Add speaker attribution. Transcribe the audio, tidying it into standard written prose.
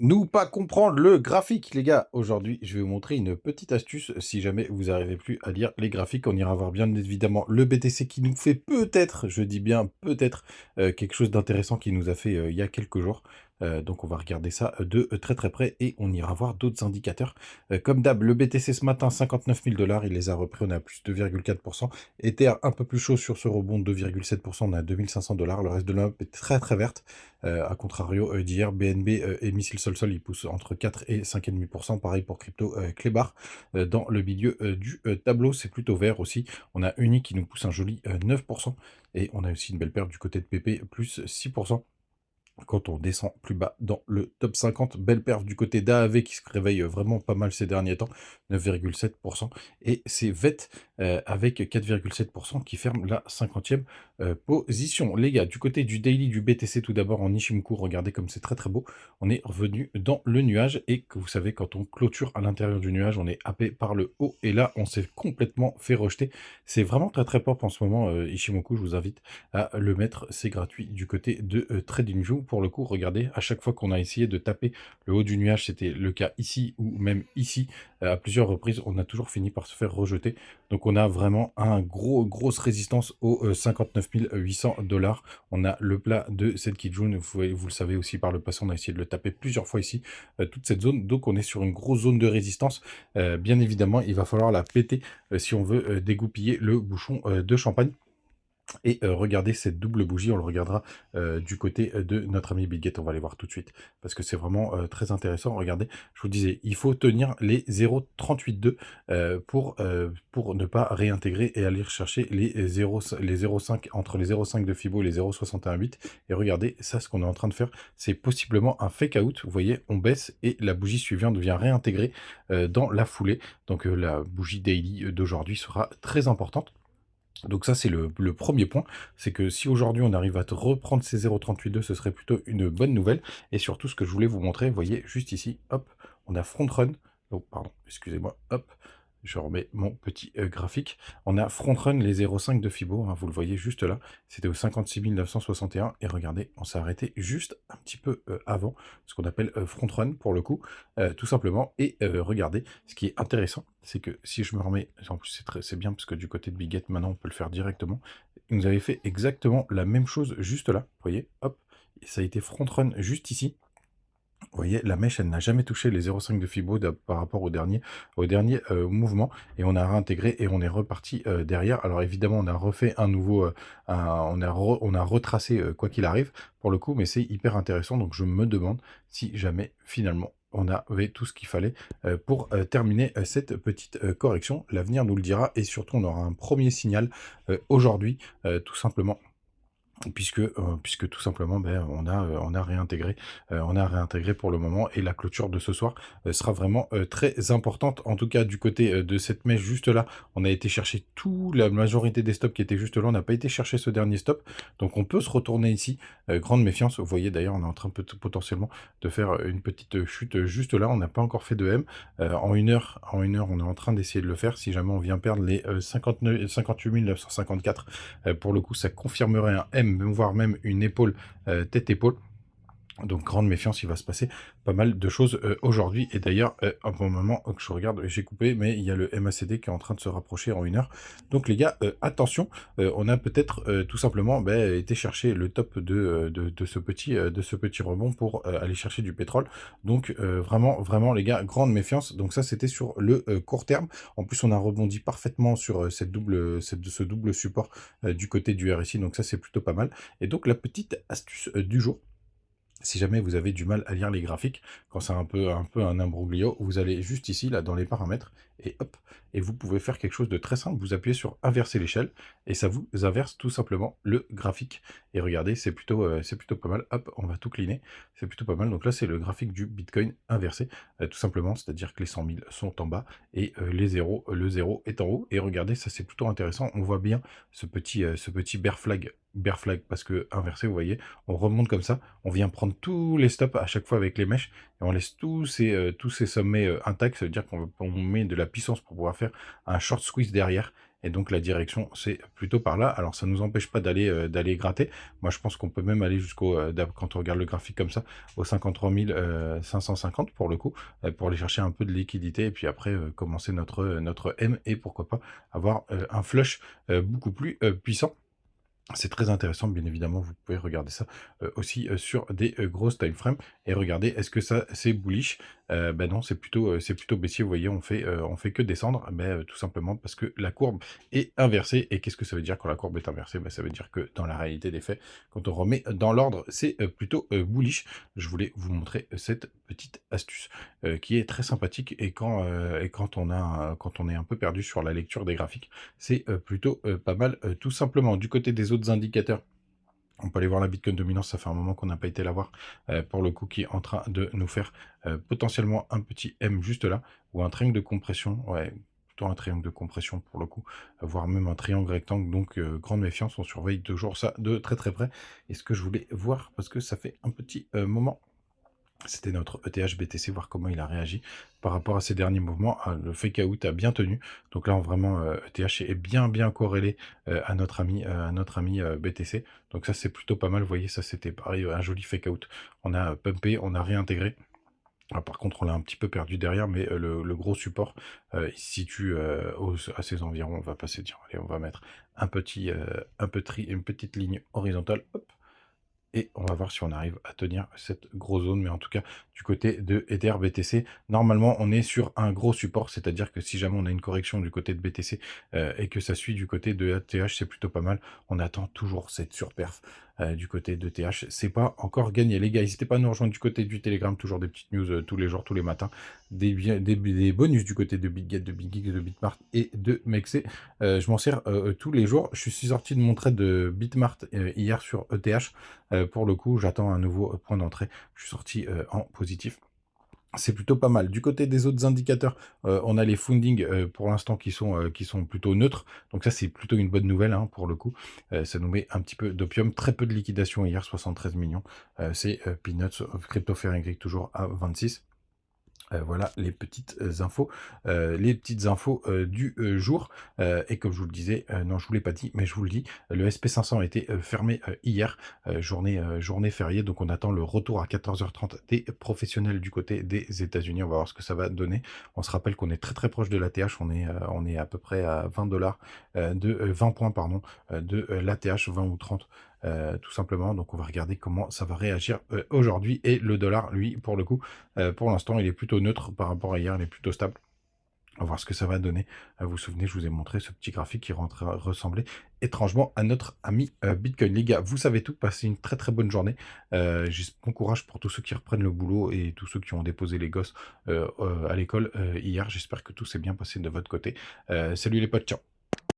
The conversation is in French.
Speaker 1: Nous pas comprendre le graphique, les gars. Aujourd'hui, je vais vous montrer une petite astuce. Si jamais vous n'arrivez plus à lire les graphiques, on ira voir bien évidemment le BTC qui nous fait peut-être, je dis bien peut-être, quelque chose d'intéressant qui nous a fait il y a quelques jours. Donc on va regarder ça de très très près et on ira voir d'autres indicateurs. Comme d'hab, le BTC ce matin, 59 000 $, il les a repris, on est à plus 2,4%. Ether un peu plus chaud sur ce rebond, 2,7%, on est à 2500 $. Le reste de la map est très très verte. A contrario d'hier, BNB et Missile Sol, ils poussent entre 4 et 5,5%. Pareil pour Crypto Clébar. Dans le milieu du tableau, c'est plutôt vert aussi. On a Uni qui nous pousse un joli 9%. Et on a aussi une belle perte du côté de PP, plus 6%. Quand on descend plus bas dans le top 50, belle perf du côté d'AAV qui se réveille vraiment pas mal ces derniers temps, 9,7%. Et c'est VET avec 4,7% qui ferme la 50e position. Les gars, du côté du daily du BTC, tout d'abord en Ishimoku, regardez comme c'est très très beau. On est revenu dans le nuage et que vous savez, quand on clôture à l'intérieur du nuage, on est happé par le haut. Et là, on s'est complètement fait rejeter. C'est vraiment très très pop en ce moment, Ishimoku. Je vous invite à le mettre, c'est gratuit du côté de TradingView. Pour le coup, regardez, à chaque fois qu'on a essayé de taper le haut du nuage, c'était le cas ici ou même ici, à plusieurs reprises, on a toujours fini par se faire rejeter. Donc on a vraiment un grosse résistance aux 59 800 $. On a le plat de Senkijun, vous le savez aussi par le passé, on a essayé de le taper plusieurs fois ici, toute cette zone. Donc on est sur une grosse zone de résistance. Bien évidemment, il va falloir la péter si on veut dégoupiller le bouchon de champagne. Et regardez cette double bougie, on le regardera du côté de notre ami Bill Gates, on va aller voir tout de suite, parce que c'est vraiment très intéressant. Regardez, je vous disais, il faut tenir les 0,382 pour ne pas réintégrer et aller chercher les 0,5 entre les 0,5 de Fibo et les 0,618. Et regardez, ça, ce qu'on est en train de faire, c'est possiblement un fake out. Vous voyez, on baisse et la bougie suivante vient réintégrer dans la foulée. Donc la bougie daily d'aujourd'hui sera très importante. Donc ça, c'est le premier point, c'est que si aujourd'hui on arrive à reprendre ces 0,382, ce serait plutôt une bonne nouvelle. Et surtout, ce que je voulais vous montrer, vous voyez, juste ici, hop, on a front run. Oh, pardon, excusez-moi, hop, je remets mon petit graphique. On a front run les 0,5 de Fibo, hein, vous le voyez juste là, c'était au 56 961. Et regardez, on s'est arrêté juste un petit peu avant, ce qu'on appelle front run pour le coup, tout simplement. Et regardez, ce qui est intéressant, c'est que si je me remets, en plus c'est bien parce que du côté de Biget, maintenant on peut le faire directement. Il nous avait fait exactement la même chose juste là, vous voyez, hop, et ça a été front run juste ici. Vous voyez, la mèche, elle n'a jamais touché les 0,5 de Fibo par rapport au dernier mouvement. Et on a réintégré et on est reparti derrière. Alors évidemment, on a refait un nouveau, on a retracé quoi qu'il arrive pour le coup, mais c'est hyper intéressant. Donc je me demande si jamais finalement on avait tout ce qu'il fallait pour terminer cette petite correction. L'avenir nous le dira et surtout on aura un premier signal aujourd'hui, tout simplement. Puisque tout simplement, ben, on a réintégré pour le moment et la clôture de ce soir sera vraiment très importante. En tout cas, du côté de cette mèche juste là, on a été chercher la majorité des stops qui étaient juste là. On n'a pas été chercher ce dernier stop, donc on peut se retourner ici. Grande méfiance. Vous voyez d'ailleurs, on est en train potentiellement de faire une petite chute juste là. On n'a pas encore fait de M. En une heure, on est en train d'essayer de le faire. Si jamais on vient perdre les 58 954, pour le coup, ça confirmerait un M, voire même une épaule, tête-épaule. Donc grande méfiance, il va se passer pas mal de choses aujourd'hui. Et d'ailleurs, un bon moment que je regarde, j'ai coupé, mais il y a le MACD qui est en train de se rapprocher en une heure. Donc les gars, attention, on a peut-être tout simplement été chercher le top de ce petit rebond pour aller chercher du pétrole. Donc vraiment les gars, grande méfiance. Donc ça, c'était sur le court terme. En plus, on a rebondi parfaitement sur ce double support du côté du RSI. Donc ça, c'est plutôt pas mal. Et donc la petite astuce du jour, si jamais vous avez du mal à lire les graphiques, quand c'est un peu un imbroglio, vous allez juste ici, là, dans les paramètres, et hop, et vous pouvez faire quelque chose de très simple. Vous appuyez sur inverser l'échelle, et ça vous inverse tout simplement le graphique. Et regardez, c'est plutôt pas mal. Hop, on va tout cleaner, c'est plutôt pas mal. Donc là, c'est le graphique du Bitcoin inversé, tout simplement, c'est-à-dire que les 100 000 sont en bas, et le 0 est en haut. Et regardez, ça c'est plutôt intéressant. On voit bien ce petit bear flag parce que inversé, vous voyez, on remonte comme ça, on vient prendre tous les stops à chaque fois avec les mèches et on laisse tous ces sommets intacts. Ça veut dire qu'on met de la puissance pour pouvoir faire un short squeeze derrière. et donc la direction, c'est plutôt par là. Alors ça nous empêche pas d'aller gratter. Moi, je pense qu'on peut même aller jusqu'au, quand on regarde le graphique comme ça, aux 53 550 pour le coup, pour aller chercher un peu de liquidité et puis après, commencer notre M et pourquoi pas avoir, un flush, beaucoup plus, puissant. C'est très intéressant, bien évidemment, vous pouvez regarder ça, aussi, sur des, grosses time frames et regarder est-ce que ça c'est bullish? Bah, non, c'est plutôt baissier. Vous voyez, on fait que descendre, tout simplement parce que la courbe est inversée et qu'est-ce que ça veut dire quand la courbe est inversée? Bah, ça veut dire que dans la réalité des faits, quand on remet dans l'ordre, c'est, plutôt, bullish. Je voulais vous montrer cette petite astuce, qui est très sympathique et quand quand on est un peu perdu sur la lecture des graphiques, c'est, plutôt, pas mal, tout simplement. Du côté des autres indicateurs, on peut aller voir la Bitcoin dominance, ça fait un moment qu'on n'a pas été la voir, pour le coup, qui est en train de nous faire, potentiellement un petit M juste là, ou un triangle de compression, ouais, plutôt un triangle de compression pour le coup, voire même un triangle rectangle, donc grande méfiance, on surveille toujours ça de très, très près. Et ce que je voulais voir, parce que ça fait un petit, moment, c'était notre ETH BTC, voir comment il a réagi par rapport à ces derniers mouvements. Le fake out a bien tenu. Donc là, vraiment, ETH est bien, bien corrélé à notre ami BTC. Donc ça, c'est plutôt pas mal. Vous voyez, ça, c'était pareil, un joli fake out. On a pumpé, on a réintégré. Ah, par contre, on l'a un petit peu perdu derrière, mais le gros support, il se situe à ses environs. On va passer, tiens, allez, on va mettre une petite ligne horizontale. Hop, et on va voir si on arrive à tenir cette grosse zone. Mais en tout cas, du côté de Ether BTC, normalement, on est sur un gros support. C'est-à-dire que si jamais on a une correction du côté de BTC et que ça suit du côté de TH, c'est plutôt pas mal. On attend toujours cette surperf du côté de TH. C'est pas encore gagné. Les gars, n'hésitez pas à nous rejoindre du côté du Telegram. Toujours des petites news tous les jours, tous les matins. Des bonus du côté de BitGet, de BitGeek, de Bitmart et de Mexe. Je m'en sers tous les jours. Je suis sorti de mon trade de Bitmart hier sur ETH. Pour le coup, j'attends un nouveau point d'entrée. Je suis sorti en positif. C'est plutôt pas mal. Du côté des autres indicateurs, on a les funding pour l'instant qui sont plutôt neutres. Donc ça, c'est plutôt une bonne nouvelle hein, pour le coup. Ça nous met un petit peu d'opium. Très peu de liquidation hier, 73 millions. C'est Peanuts, Crypto Fair Greek toujours à 26. Voilà les petites infos du jour. Et comme je vous le disais, non, je vous l'ai pas dit, mais je vous le dis, le SP500 a été fermé hier, journée fériée, donc on attend le retour à 14h30 des professionnels du côté des États-Unis. On va voir ce que ça va donner. On se rappelle qu'on est très très proche de l'ATH, on est à peu près à 20 dollars, 20 points, pardon, de l'ATH, 20 ou 30. Tout simplement, donc on va regarder comment ça va réagir aujourd'hui, et le dollar, lui, pour le coup, pour l'instant, il est plutôt neutre par rapport à hier, il est plutôt stable. On va voir ce que ça va donner. Vous vous souvenez, je vous ai montré ce petit graphique qui ressemblait étrangement à notre ami Bitcoin. Les gars, vous savez tout, passez une très très bonne journée. Bon courage pour tous ceux qui reprennent le boulot et tous ceux qui ont déposé les gosses à l'école hier. J'espère que tout s'est bien passé de votre côté. Salut les potes, ciao.